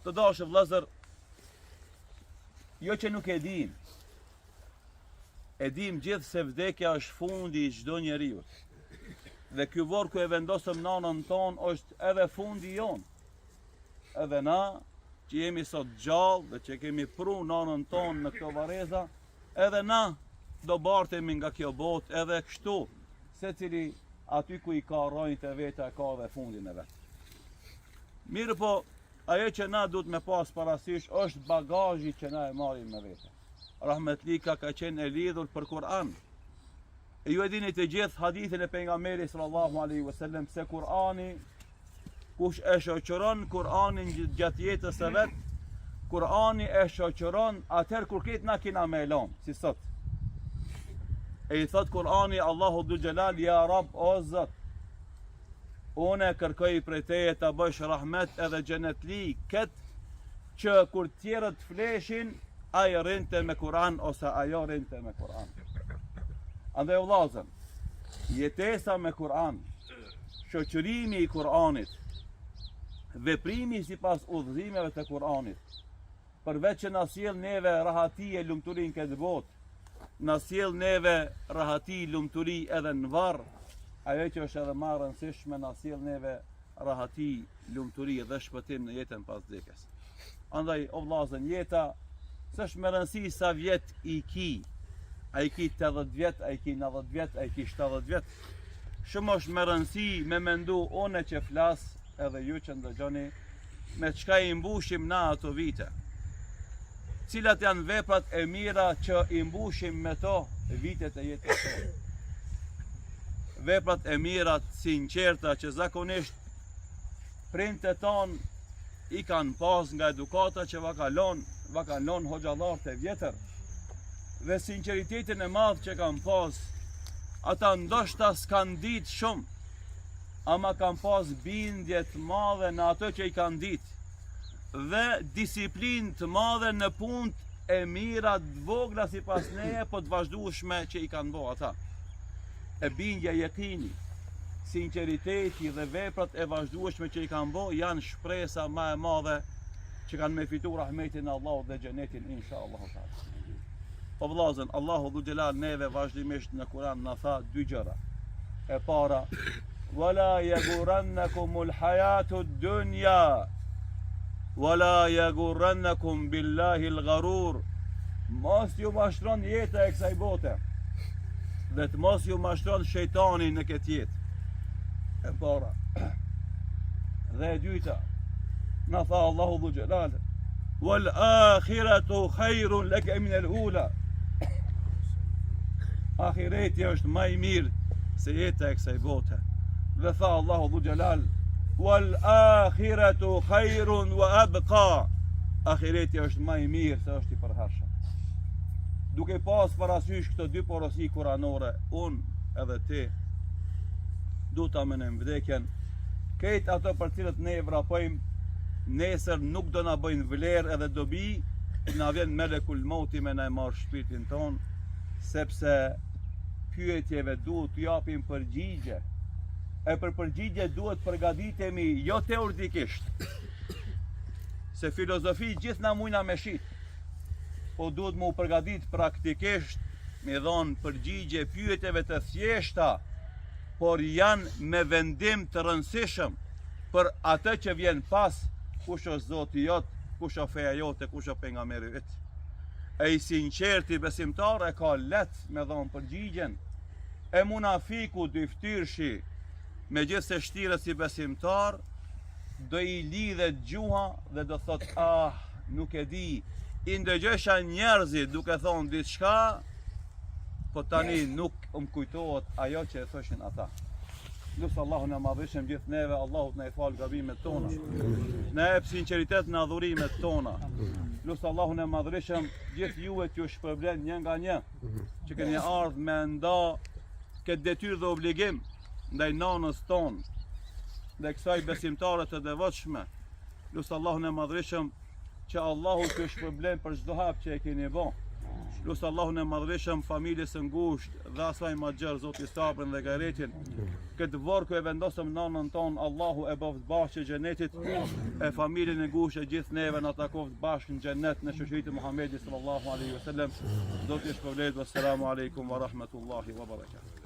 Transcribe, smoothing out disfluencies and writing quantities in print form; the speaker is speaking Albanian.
Të dashur vëllezër, jo që nuk e dim. E dim gjithë se vdekja është fundi i çdo njeriu. Dhe ky varr ku e vendosëm nanën tonë është edhe fundi jon. Edhe na që jemi sot gjallë dhe që kemi pru nanën tonë në këto varreza, edhe na do bartemi nga kjo botë edhe kështu, secili aty ku i ka rrojnë të veta ka dhe fundin e vetë. Mirë po, ajo që na duhet me pas parasysh është bagazhi që na e marrim me vete. Rahmetlika ka qenë e lidhur për Kur'an. E ju e dini të gjithë hadithin e pejgamberit sallallahu alaihi wasallam se Kur'ani, kush e shoqëron Kur'anin gjatë jetës së vet, Kur'ani e shoqëron atëherë kur këtë na kena me elon, si sot. E i thot Kur'ani Allahu dhul Jalal, ja Rab o Zot, unë kërkoj prej teje të bësh rahmet edhe xhenetli këtë që kur tjerët fleshin, ai rrinte me Kur'an ose ajo rrinte me Kur'an. Andaj vëllazër, jetesa me Kur'an, shoqërimi i Kur'anit, veprimi sipas udhëzimeve të Kur'anit, përveç që na sjell neve rahati e lumturi në këtë botë, na sjell neve rahati, lumturi edhe në varr, ajo që është edhe më e rëndësishme na sjell neve rahati, lumturi dhe shpëtim në jetën pas vdekjes. Andaj o vëllazër, jeta s'është me rëndësi sa vjet i ki. Ai ki 80 vjet, ai ki 90 vjet, ai ki 70 vjet. Shumë është me rëndësi me mendu une që flas edhe ju që ndëgjoni me çka i mbushim na ato vite. Cilat janë veprat e mira që i mbushim me to vitet e jetës tonë. Veprat e mira sinqerta që zakonisht prindët tonë i kanë pas nga edukata që va kanë lon hoxhallarët e vjetër. Dhe sinqeritetin e madh që kanë pas, ata ndoshta s'kan ditë shumë, ama kanë pas bindje të madhe në ato që i kanë ditë dhe disiplinë të madhe në punët e mira të vogla sipas neje, po të vazhdueshme që i kanë bërë ata. E bindja, yekini, sinqeriteti dhe veprat e vazhdueshme që i kanë bërë janë shpresa më e madhe që kanë me fitu rahmetin e Allahut dhe xhenetin inshallah taala. O vëllazën, Allahu dhul Jalal neve vazhdimisht në Kur'an na tha dy gjëra. E para, wala yaghurrannakumul hayatud dunya wala yaghurrannakum billahi al-gharur. Mos ju mashtron jeta e kësaj bote. Dhe të mos ju mashtron shejtani në këtë jetë. E para. Dhe e dyta, na tha Allahu dhul Jalal, wal akhiratu khairun laka min al-ula. Ahireti është më i mirë se jeta e kësaj bote. Dhe tha Allahu dhul Jalal, wal akhiratu khairun wa abqa. Ahireti është më i mirë se është i përhershëm. Duke pas parasysh këto dy porosi kuranore, unë edhe ti du ta menem vdekjen, këtë ato për cilët ne e vrapojmë, nesër nuk do na bëjnë vlerë edhe dobi, na vjen melekul mauti me na e marr shpirtin ton, sepse pyetjeve duhet t'u japim përgjigje. E për përgjigje duhet përgatitemi jo teoretikisht, se filozofi gjithë na mujna me shit, po duhet mu përgatit praktikisht, me dhonë përgjigje pyetjeve të thjeshta, por janë me vendim të rëndësishëm për atë që vjen pas, kush është Zoti jot, kush është feja jote, kush është pejgamberi yt. E i sinqerti besimtar e ka letë me dhonë përgjigjen, e munafiku dyftyrshi me gjithë se shtire si besimtar, do i lidhet gjuha dhe do thot, nuk e di, i ndëgjesha njerëzit duke thonë diçka, po tani nuk kujtohet ajo që e thoshin ata. Lusë Allahun e madhëshëm gjithë neve, Allahut në e falë gabimet tona, në e sinceritet në adhurimet tona. Lusë Allahun e madhëshëm gjithë juve t'ju shpërblen një nga një, që keni ardhë me nda këtë detyrë dhe obligim ndaj nanës tonë, dhe kësaj besimtare të devotshme. Lusë Allahun e madhëshëm që Allahu t'ju shpërblen për çdo hap që e keni bo. Lusë Allahun e madhërishëm, familjes së ngushtë dhe asaj ma gjërë, Zoti Sabrin dhe Gajretin. Këtë varë ku e vendosëm nanën tonë, Allahu e bëft bashkë që gjenetit, e familjen e ngushtë e gjithë neve në takoft bashkë në gjenet në shoqëritë Muhammedi sallallahu alaihi wasallam. Zoti shpërblet, wassalamu alaikum wa rahmatullahi wa barakatuh.